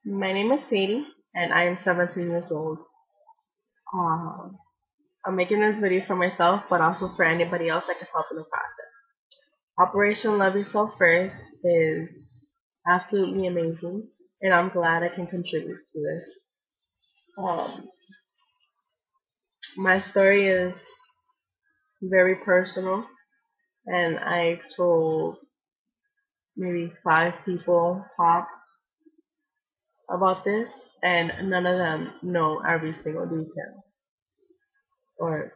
My name is Sadie, and I am 17 years old. Uh, I'm making this video for myself, but also for anybody else that can help in the process. Operation Love Yourself First is absolutely amazing, and I'm glad I can contribute to this. Um, my story is very personal, and I told maybe 5 people tops about this, and none of them know every single detail or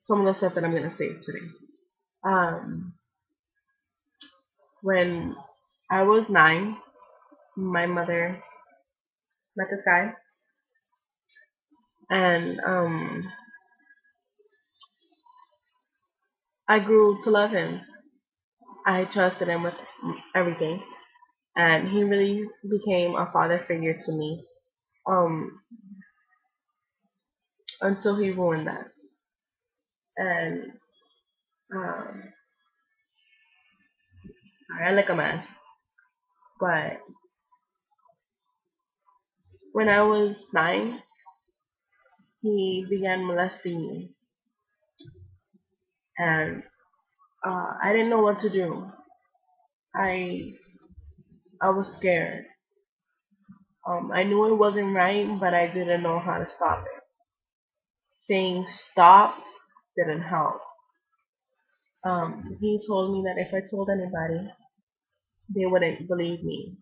some of the stuff that I'm going to say today. Um, when I was 9, my mother met this guy, and I grew to love him. I trusted him with everything, and he really became a father figure to me. Um, until he ruined that, and um, I look a mess. But when I was 9, he began molesting me, and I didn't know what to do. I I was scared. I knew it wasn't right, but I didn't know how to stop it. Saying stop didn't help. He told me that if I told anybody, they wouldn't believe me.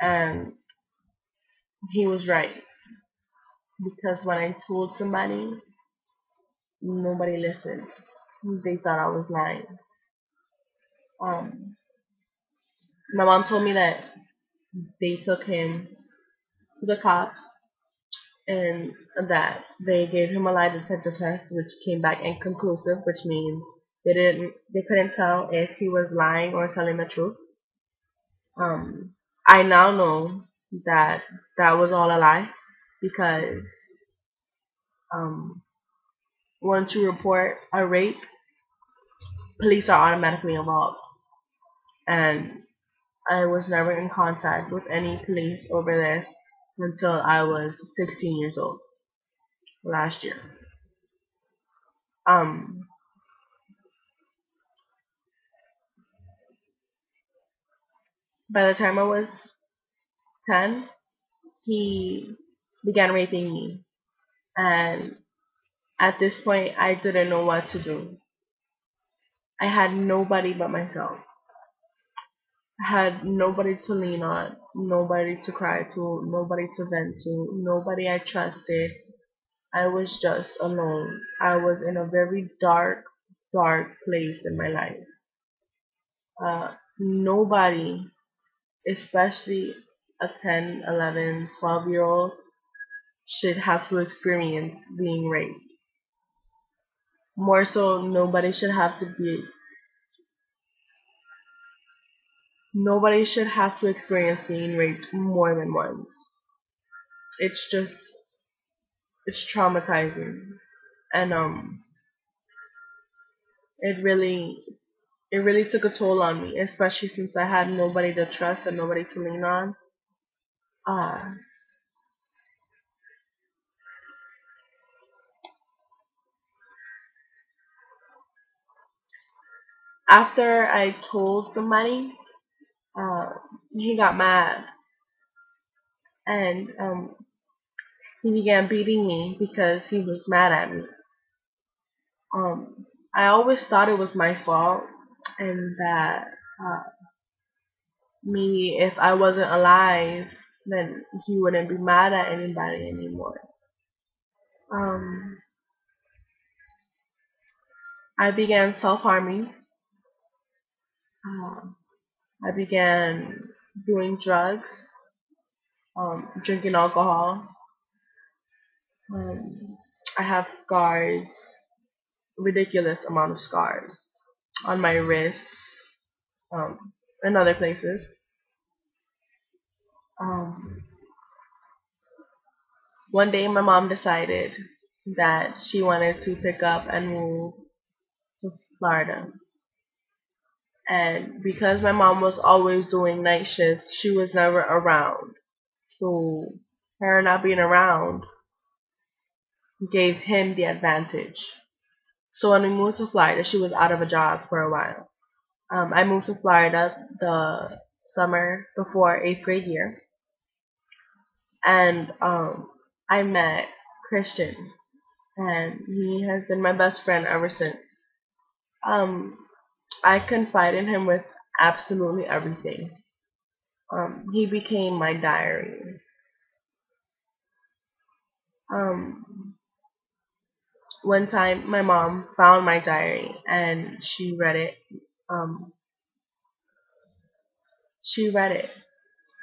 And he was right. Because when I told somebody, nobody listened. They thought I was lying. Um, my mom told me that they took him to the cops and that they gave him a lie detector test, which came back inconclusive, which means they couldn't tell if he was lying or telling the truth. I now know that that was all a lie because um, once you report a rape, police are automatically involved, and I was never in contact with any police over this until I was 16 years old last year. Um, by the time I was 10, he began raping me. And at this point, I didn't know what to do. I had nobody but myself. I had nobody to lean on, nobody to cry to, nobody to vent to, nobody I trusted. I was just alone. I was in a very dark, dark place in my life. Nobody, especially a 10, 11, 12-year old, should have to experience being raped. More so, nobody should have to experience being raped more than once. It's just it's traumatizing, and it really it really took a toll on me, especially since I had nobody to trust and nobody to lean on. Uh, After I told somebody, uh, he got mad and he began beating me because he was mad at me. Um, I always thought it was my fault and that uh, maybe if I wasn't alive, then he wouldn't be mad at anybody anymore. Um, I began self-harming. Uh, I began doing drugs, drinking alcohol. Um, I have scars, ridiculous amount of scars on my wrists, and other places. Um, One day, my mom decided that she wanted to pick up and move to Florida. And because my mom was always doing night shifts, she was never around. So her not being around gave him the advantage. So when we moved to Florida, she was out of a job for a while. I moved to Florida the summer before eighth grade year, and I met Christian, and he has been my best friend ever since. Um, I confide in him with absolutely everything. He became my diary. Um, one time, my mom found my diary and she read it. Um, she read it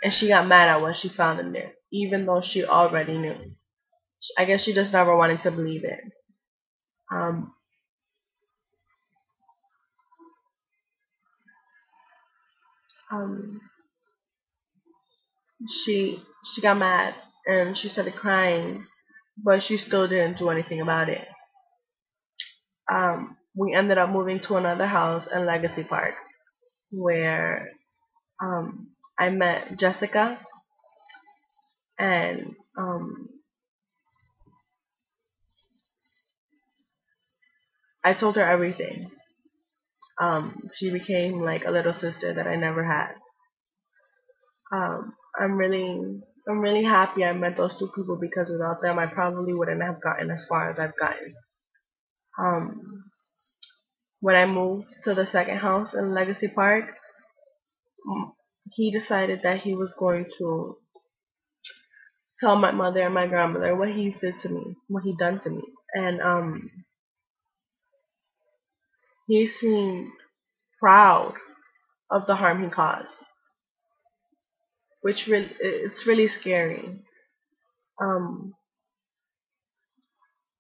and she got mad at what she found in there, even though she already knew. I guess she just never wanted to believe it. Um, um, she got mad and she started crying, but she still didn't do anything about it. We ended up moving to another house in Legacy Park, where I met Jessica, and I told her everything. She became like a little sister that I never had. I'm really happy I met those two people because without them, I probably wouldn't have gotten as far as I've gotten. Um, when I moved to the second house in Legacy Park, mm, he decided that he was going to tell my mother and my grandmother what he did to me, what he done to me, and he seemed proud of the harm he caused, which really it's really scary. Um,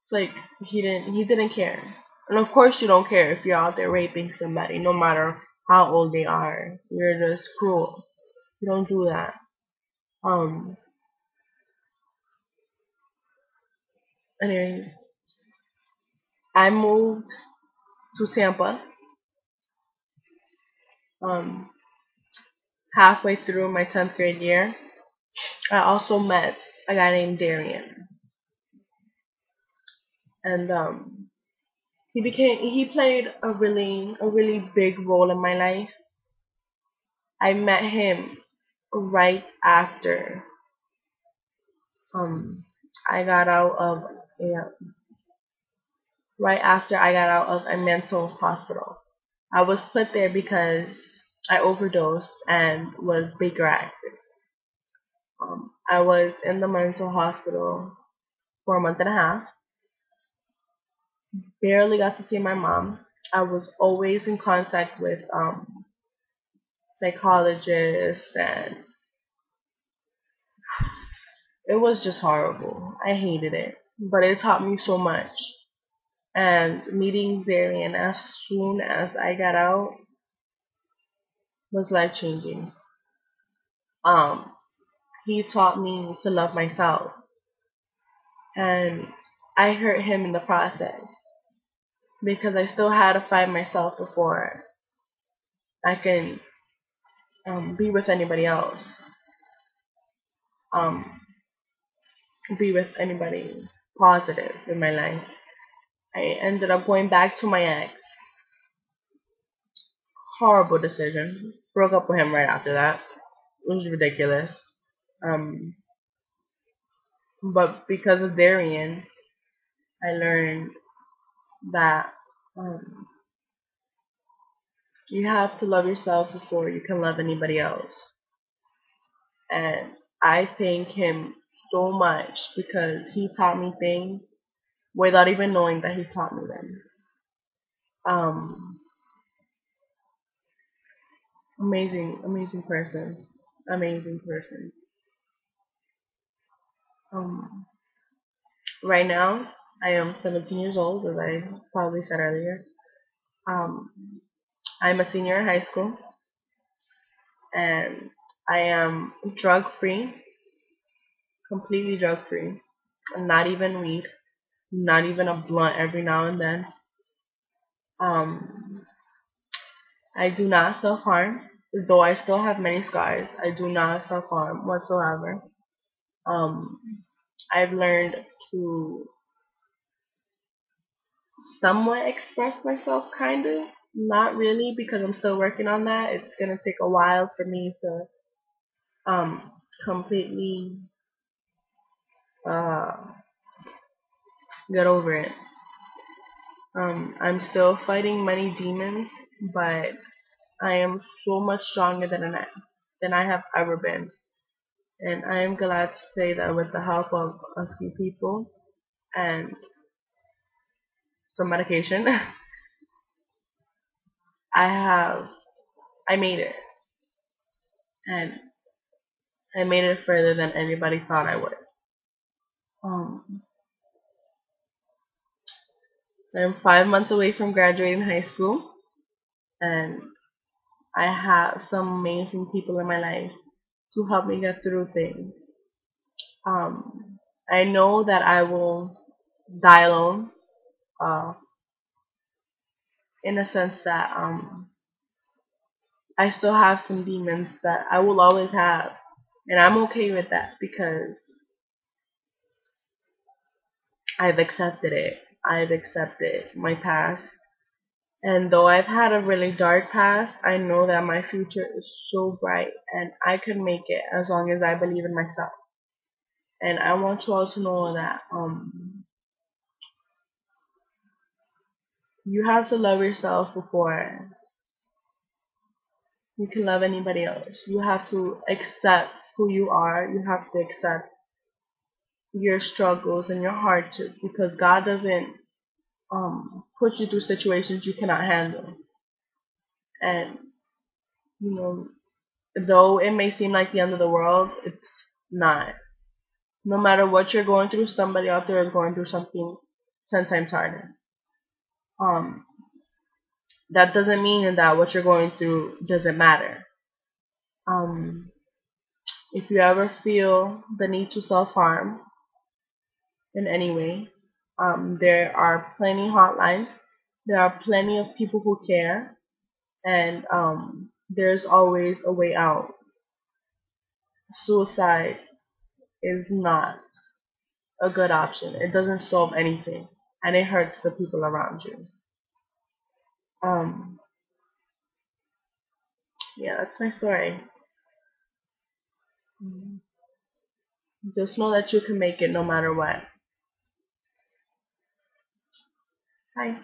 it's like he didn't care, and of course you don't care if you're out there raping somebody, no matter how old they are. You're just cruel. You don't do that. Um, anyways, I moved to Tampa. Um, halfway through my 10th grade year, I also met a guy named Darian, and he played a really big role in my life. I met him right after um I got out of a right after I got out of a mental hospital. I was put there because I overdosed and was Baker acted. I was in the mental hospital for a month and a half. Barely got to see my mom. I was always in contact with psychologists, and it was just horrible. I hated it, but it taught me so much. And meeting Darian as soon as I got out was life changing. Um, he taught me to love myself, and I hurt him in the process because I still had to find myself before I can be with anybody else, um, be with anybody positive in my life. I ended up going back to my ex. Horrible decision. Broke up with him right after that. It was ridiculous. Um, but because of Darian, I learned that um, you have to love yourself before you can love anybody else. And I thank him so much because he taught me things without even knowing that he taught me them. Um, amazing person, amazing person. Um, right now, I am 17 years old, as I probably said earlier. Um, I'm a senior in high school, and I am drug free, completely drug free. Not even weed, not even a blunt every now and then. Um, I do not self harm, though I still have many scars. I do not self harm whatsoever. Um, I've learned to somewhat express myself, kind of. Not really, because I'm still working on that. It's gonna take a while for me to completely uh get over it. I'm still fighting many demons, but I am so much stronger than I have ever been. And I am glad to say that with the help of a few people and some medication, I have I made it, and I made it further than anybody thought I would. Um, I'm 5 months away from graduating high school, and I have some amazing people in my life to help me get through things. Um, I know that I will die alone, uh, in a sense that I still have some demons that I will always have, and I'm okay with that because I've accepted it. I've accepted my past, and though I've had a really dark past, I know that my future is so bright, and I can make it as long as I believe in myself. And I want you all to know that you have to love yourself before you can love anybody else. You have to accept who you are. You have to accept your struggles and your hardships because God doesn't put you through situations you cannot handle. And you know, though it may seem like the end of the world, it's not. No matter what you're going through, somebody out there is going through something 10 times harder. Um, that doesn't mean that what you're going through doesn't matter. Um, if you ever feel the need to self harm in any way, there are plenty hotlines. There are plenty of people who care, and there's always a way out. Suicide is not a good option. It doesn't solve anything, and it hurts the people around you. Um, yeah, that's my story. Mhm. Just know that you can make it no matter what. Bye.